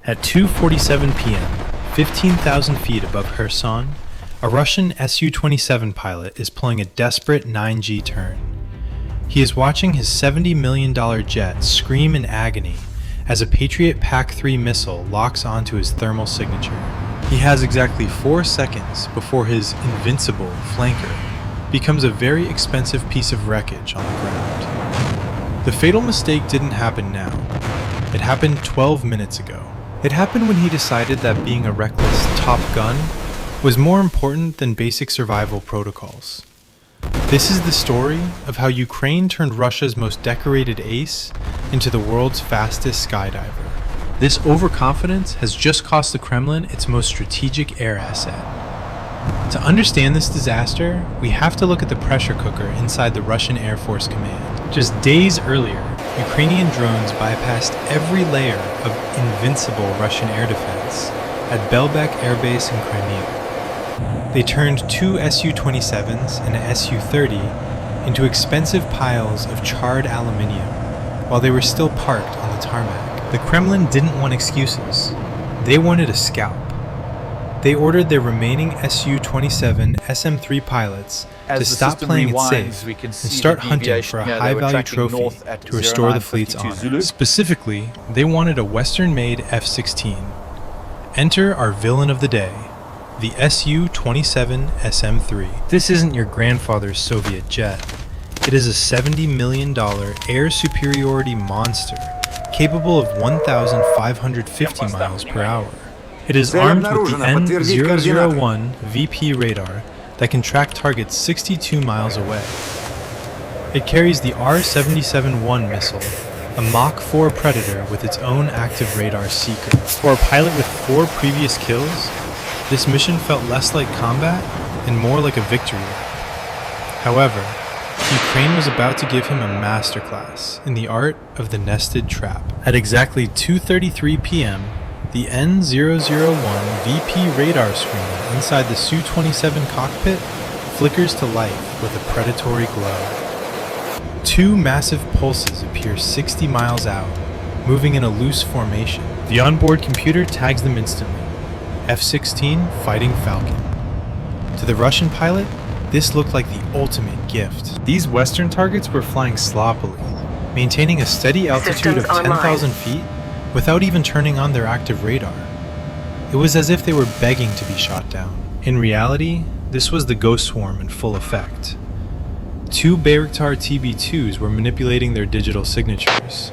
At 2:47 p.m., 15,000 feet above Kherson, a Russian Su-27 pilot is pulling a desperate 9G turn. He is watching his $70 million jet scream in agony as a Patriot PAC-3 missile locks onto his thermal signature. He has exactly 4 seconds before his invincible flanker becomes a very expensive piece of wreckage on the ground. The fatal mistake didn't happen now. It happened 12 minutes ago. It happened when he decided that being a reckless Top Gun was more important than basic survival protocols. This is the story of how Ukraine turned Russia's most decorated ace into the world's fastest skydiver. This overconfidence has just cost the Kremlin its most strategic air asset. To understand this disaster, we have to look at the pressure cooker inside the Russian Air Force Command. Just days earlier, Ukrainian drones bypassed every layer of invincible Russian air defense at Belbek Air Base in Crimea. They turned 2 Su-27s and a Su-30 into expensive piles of charred aluminium while they were still parked on the tarmac. The Kremlin didn't want excuses. They wanted a scalp. They ordered their remaining Su-27 SM-3 pilots to stop playing it safe and start hunting for a high-value trophy to restore the fleet's honor. Specifically, they wanted a Western-made F-16. Enter our villain of the day, the Su-27 SM-3. This isn't your grandfather's Soviet jet. It is a $70 million air superiority monster capable of 1,550 miles per hour. It is armed with the N001 VP radar that can track targets 62 miles away. It carries the R-77-1 missile, a Mach 4 Predator with its own active radar seeker. For a pilot with 4 previous kills, this mission felt less like combat and more like a victory. However, Ukraine was about to give him a masterclass in the art of the nested trap. At exactly 2:33 p.m., the N001 VP radar screen inside the Su-27 cockpit flickers to life with a predatory glow. 2 massive pulses appear 60 miles out, moving in a loose formation. The onboard computer tags them instantly. F-16 Fighting Falcon. To the Russian pilot, this looked like the ultimate gift. These Western targets were flying sloppily, maintaining a steady altitude of 10,000 feet without even turning on their active radar. It was as if they were begging to be shot down. In reality, this was the Ghost Swarm in full effect. 2 Bayraktar TB2s were manipulating their digital signatures.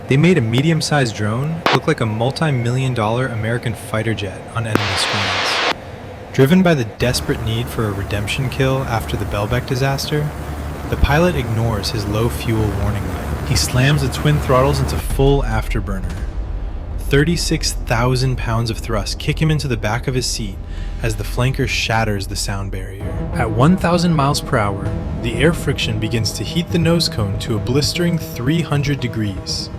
They made a medium-sized drone look like a multi-million-dollar American fighter jet on enemy screens. Driven by the desperate need for a redemption kill after the Belbek disaster, the pilot ignores his low fuel warning light. He slams the twin throttles into full afterburner. 36,000 pounds of thrust kick him into the back of his seat as the flanker shatters the sound barrier. At 1,000 miles per hour, the air friction begins to heat the nose cone to a blistering 300 degrees.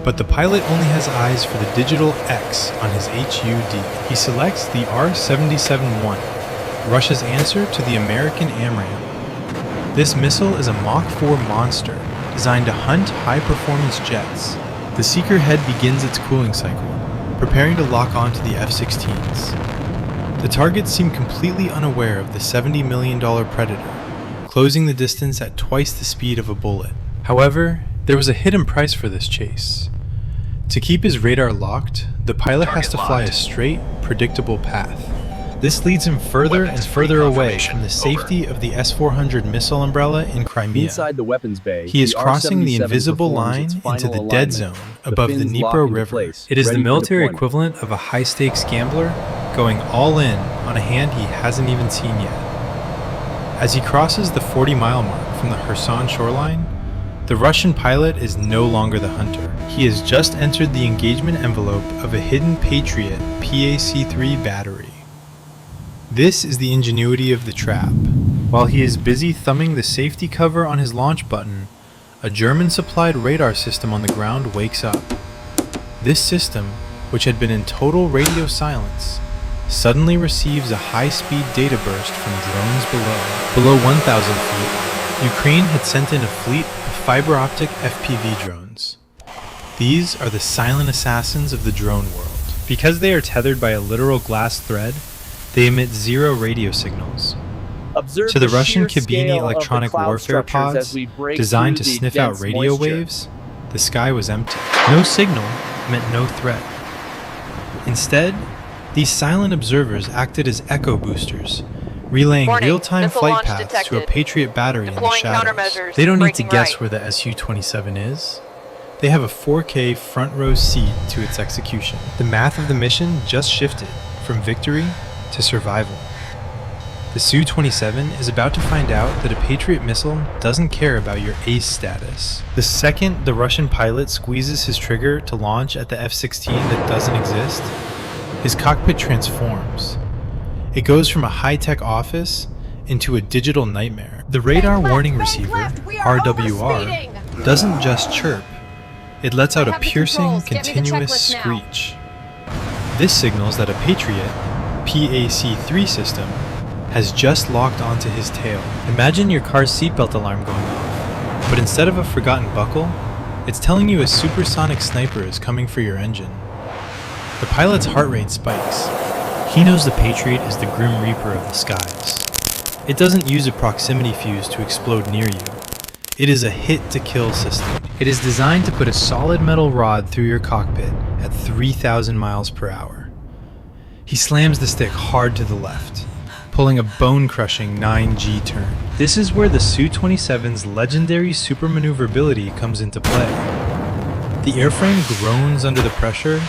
But the pilot only has eyes for the digital X on his HUD. He selects the R-77-1, Russia's answer to the American AMRAAM. This missile is a Mach 4 monster designed to hunt high-performance jets. The seeker head begins its cooling cycle, preparing to lock onto the F-16s. The targets seem completely unaware of the $70 million Predator, closing the distance at twice the speed of a bullet. However, there was a hidden price for this chase. To keep his radar locked, the pilot has to fly a straight, predictable path. This leads him further and further away from the safety of the S-400 missile umbrella in Crimea. Inside the weapons bay, he is crossing the invisible line into the dead zone above the Dnipro River. It is the military equivalent of a high-stakes gambler going all in on a hand he hasn't even seen yet. As he crosses the 40-mile mark from the Kherson shoreline, the Russian pilot is no longer the hunter. He has just entered the engagement envelope of a hidden Patriot PAC-3 battery. This is the ingenuity of the trap. While he is busy thumbing the safety cover on his launch button, a German-supplied radar system on the ground wakes up. This system, which had been in total radio silence, suddenly receives a high-speed data burst from drones below. Below 1,000 feet, Ukraine had sent in a fleet of fiber-optic FPV drones. These are the silent assassins of the drone world. Because they are tethered by a literal glass thread, they emit 0 radio signals. Observe To the Russian sheer Kabini scale of the electronic cloud warfare structures as pods, we break designed to through the sniff out dense radio moisture. waves, the sky was empty. No signal meant no threat. Instead, these silent observers acted as echo boosters, relaying Warning, real-time missile flight launch paths to a detected. Patriot battery in the Deploying shadows. countermeasures. They don't need to Breaking guess right. where the Su-27 is. They have a 4K front row seat to its execution. The math of the mission just shifted from victory to survival. The Su-27 is about to find out that a Patriot missile doesn't care about your ace status. The second the Russian pilot squeezes his trigger to launch at the F-16 that doesn't exist, his cockpit transforms. It goes from a high-tech office into a digital nightmare. The radar warning receiver, RWR, doesn't just chirp. It lets out a piercing, continuous screech. This signals that a Patriot PAC-3 system has just locked onto his tail. Imagine your car's seatbelt alarm going off, but instead of a forgotten buckle, it's telling you a supersonic sniper is coming for your engine. The pilot's heart rate spikes. He knows the Patriot is the Grim Reaper of the skies. It doesn't use a proximity fuse to explode near you. It is a hit-to-kill system. It is designed to put a solid metal rod through your cockpit at 3,000 miles per hour. He slams the stick hard to the left, pulling a bone-crushing 9G turn. This is where the Su-27's legendary supermaneuverability comes into play. The airframe groans under the pressure,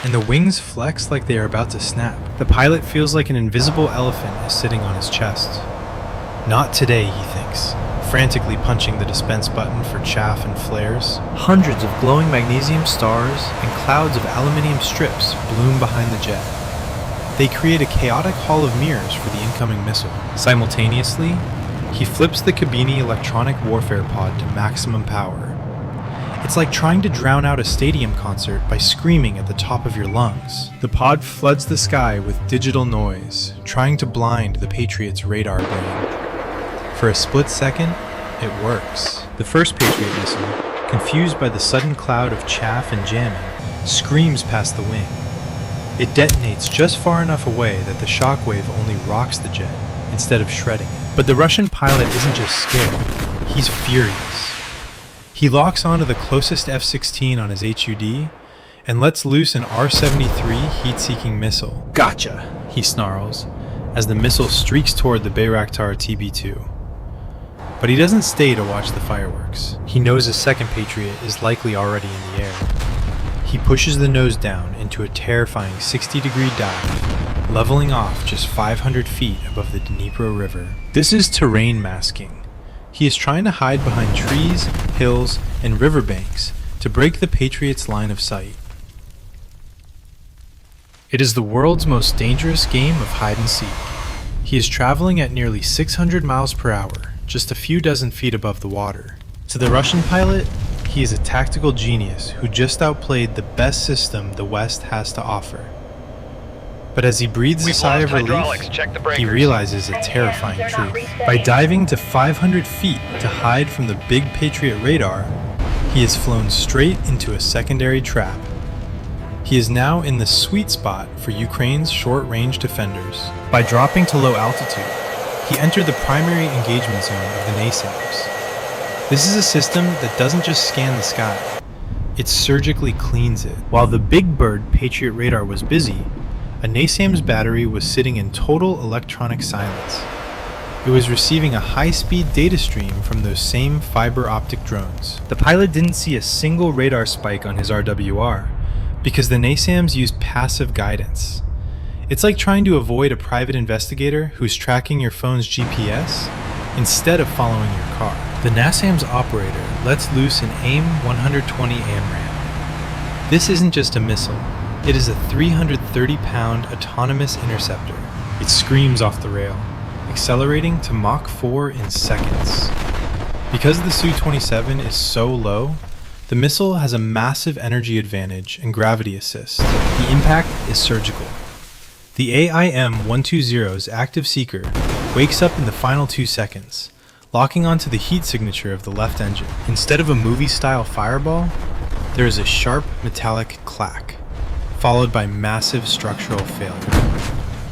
and the wings flex like they are about to snap. The pilot feels like an invisible elephant is sitting on his chest. Not today, he thinks, frantically punching the dispense button for chaff and flares. Hundreds of glowing magnesium stars and clouds of aluminium strips bloom behind the jet. They create a chaotic hall of mirrors for the incoming missile. Simultaneously, he flips the Kabini electronic warfare pod to maximum power. It's like trying to drown out a stadium concert by screaming at the top of your lungs. The pod floods the sky with digital noise, trying to blind the Patriot's radar brain. For a split second, it works. The first Patriot missile, confused by the sudden cloud of chaff and jamming, screams past the wing. It detonates just far enough away that the shockwave only rocks the jet, instead of shredding it. But the Russian pilot isn't just scared, he's furious. He locks onto the closest F-16 on his HUD and lets loose an R-73 heat-seeking missile. Gotcha, he snarls, as the missile streaks toward the Bayraktar TB2. But he doesn't stay to watch the fireworks. He knows a second Patriot is likely already in the air. He pushes the nose down into a terrifying 60-degree dive, leveling off just 500 feet above the Dnipro River. This is terrain masking. He is trying to hide behind trees, hills, and riverbanks to break the Patriot's line of sight. It is the world's most dangerous game of hide and seek. He is traveling at nearly 600 miles per hour, just a few dozen feet above the water. To the Russian pilot, he is a tactical genius who just outplayed the best system the West has to offer. But as he breathes a sigh of relief, he realizes a terrifying truth. By diving to 500 feet to hide from the big Patriot radar, he has flown straight into a secondary trap. He is now in the sweet spot for Ukraine's short-range defenders. By dropping to low altitude, he entered the primary engagement zone of the NASAMS. This is a system that doesn't just scan the sky, it surgically cleans it. While the Big Bird Patriot radar was busy, a NASAMS battery was sitting in total electronic silence. It was receiving a high-speed data stream from those same fiber optic drones. The pilot didn't see a single radar spike on his RWR, because the NASAMS used passive guidance. It's like trying to avoid a private investigator who's tracking your phone's GPS instead of following your car. The NASAMS operator lets loose an AIM-120 AMRAAM. This isn't just a missile. It is a 330-pound autonomous interceptor. It screams off the rail, accelerating to Mach 4 in seconds. Because the Su-27 is so low, the missile has a massive energy advantage and gravity assist. The impact is surgical. The AIM-120's active seeker wakes up in the final 2 seconds, locking onto the heat signature of the left engine. Instead of a movie-style fireball, there is a sharp metallic clack, followed by massive structural failure.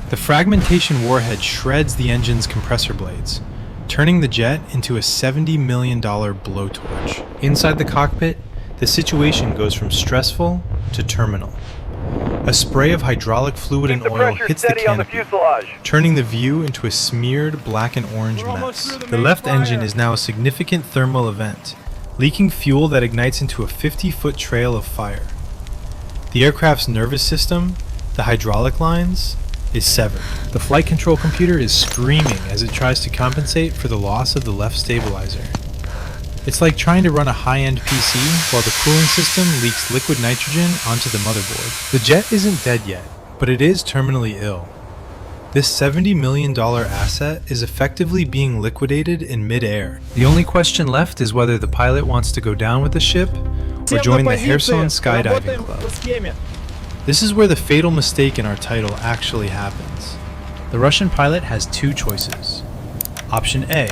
The fragmentation warhead shreds the engine's compressor blades, turning the jet into a $70 million blowtorch. Inside the cockpit, the situation goes from stressful to terminal. A spray of hydraulic fluid and oil hits the canopy, turning the view into a smeared black and orange mess. The left engine is now a significant thermal event, leaking fuel that ignites into a 50-foot trail of fire. The aircraft's nervous system, the hydraulic lines, is severed. The flight control computer is screaming as it tries to compensate for the loss of the left stabilizer. It's like trying to run a high-end PC while the cooling system leaks liquid nitrogen onto the motherboard. The jet isn't dead yet, but it is terminally ill. This $70 million asset is effectively being liquidated in mid-air. The only question left is whether the pilot wants to go down with the ship or join the Kherson Skydiving Club. This is where the fatal mistake in our title actually happens. The Russian pilot has two choices. Option A: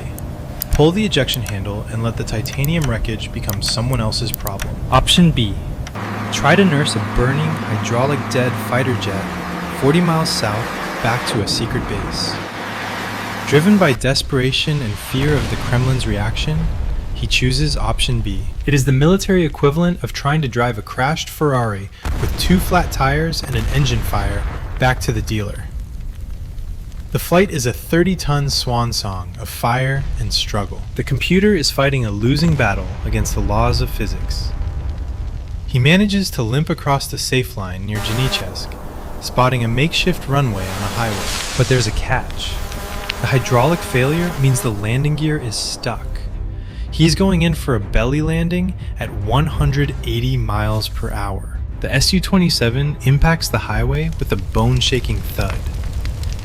pull the ejection handle and let the titanium wreckage become someone else's problem. Option B: try to nurse a burning, hydraulic dead fighter jet 40 miles south back to a secret base. Driven by desperation and fear of the Kremlin's reaction, he chooses option B. It is the military equivalent of trying to drive a crashed Ferrari with 2 flat tires and an engine fire back to the dealer. The flight is a 30-ton swan song of fire and struggle. The computer is fighting a losing battle against the laws of physics. He manages to limp across the safe line near Genichesk, spotting a makeshift runway on a highway. But there's a catch. The hydraulic failure means the landing gear is stuck. He's going in for a belly landing at 180 miles per hour. The Su-27 impacts the highway with a bone-shaking thud.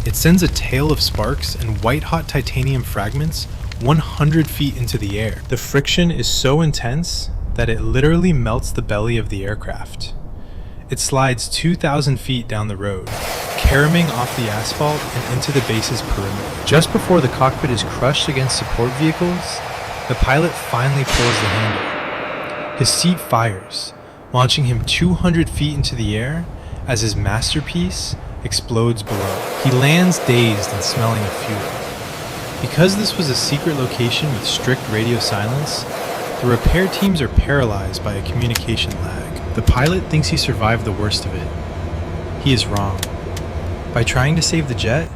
It sends a tail of sparks and white-hot titanium fragments 100 feet into the air. The friction is so intense that it literally melts the belly of the aircraft. It slides 2,000 feet down the road, caroming off the asphalt and into the base's perimeter. Just before the cockpit is crushed against support vehicles, the pilot finally pulls the handle. His seat fires, launching him 200 feet into the air as his masterpiece explodes below. He lands dazed and smelling of fuel. Because this was a secret location with strict radio silence, the repair teams are paralyzed by a communication lag. The pilot thinks he survived the worst of it. He is wrong. By trying to save the jet,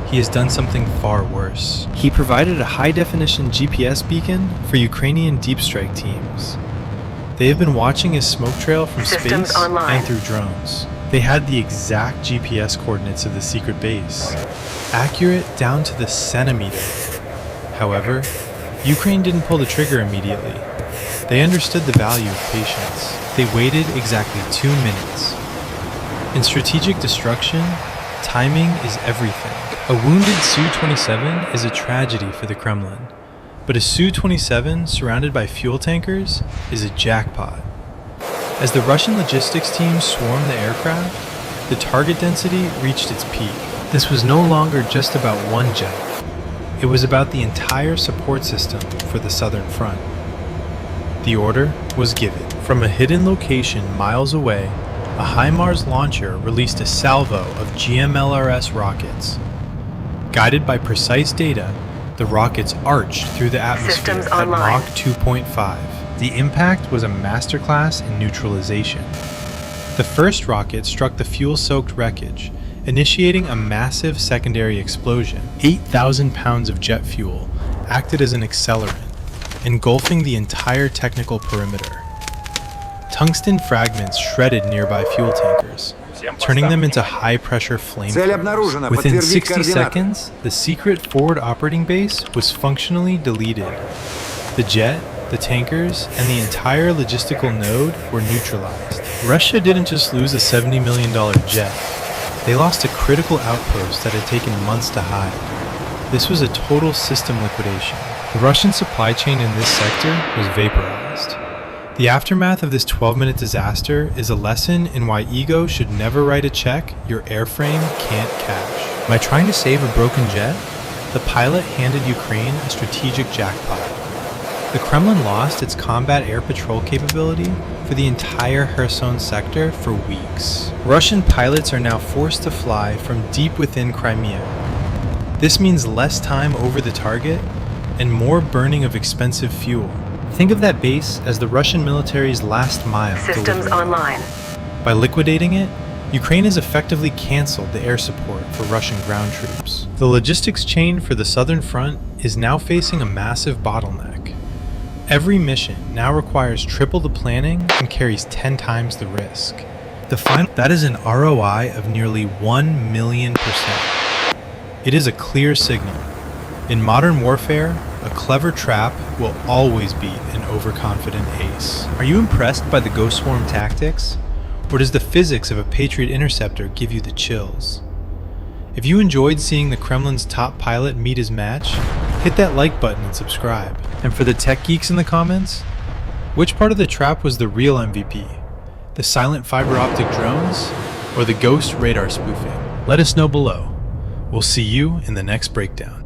he has done something far worse. He provided a high-definition GPS beacon for Ukrainian deep strike teams. They have been watching his smoke trail from Systems space online. and through drones. They had the exact GPS coordinates of the secret base, accurate down to the centimeter. However, Ukraine didn't pull the trigger immediately. They understood the value of patience. They waited exactly 2 minutes. In strategic destruction, timing is everything. A wounded Su-27 is a tragedy for the Kremlin, but a Su-27 surrounded by fuel tankers is a jackpot. As the Russian logistics team swarmed the aircraft, the target density reached its peak. This was no longer just about one jet. It was about the entire support system for the Southern Front. The order was given. From a hidden location miles away, a HIMARS launcher released a salvo of GMLRS rockets. Guided by precise data, the rockets arched through the atmosphere Systems at online. Mach 2.5. The impact was a masterclass in neutralization. The first rocket struck the fuel-soaked wreckage, initiating a massive secondary explosion. 8,000 pounds of jet fuel acted as an accelerant, engulfing the entire technical perimeter. Tungsten fragments shredded nearby fuel tankers, turning them into high-pressure flamethrowers. Within 60 seconds, the secret forward operating base was functionally deleted. The jet, the tankers, and the entire logistical node were neutralized. Russia didn't just lose a $70 million jet. They lost a critical outpost that had taken months to hide. This was a total system liquidation. The Russian supply chain in this sector was vaporized. The aftermath of this 12-minute disaster is a lesson in why ego should never write a check your airframe can't cash. By trying to save a broken jet, the pilot handed Ukraine a strategic jackpot. The Kremlin lost its combat air patrol capability for the entire Kherson sector for weeks. Russian pilots are now forced to fly from deep within Crimea. This means less time over the target and more burning of expensive fuel. Think of that base as the Russian military's last mile. Systems online. By liquidating it, Ukraine has effectively canceled the air support for Russian ground troops. The logistics chain for the southern front is now facing a massive bottleneck. Every mission now requires triple the planning and carries 10 times the risk. That is an ROI of nearly 1,000,000%. It is a clear signal. In modern warfare, a clever trap will always beat an overconfident ace. Are you impressed by the Ghost Swarm tactics? Or does the physics of a Patriot interceptor give you the chills? If you enjoyed seeing the Kremlin's top pilot meet his match, hit that like button and subscribe. And for the tech geeks in the comments, which part of the trap was the real MVP? The silent fiber optic drones or the ghost radar spoofing? Let us know below. We'll see you in the next breakdown.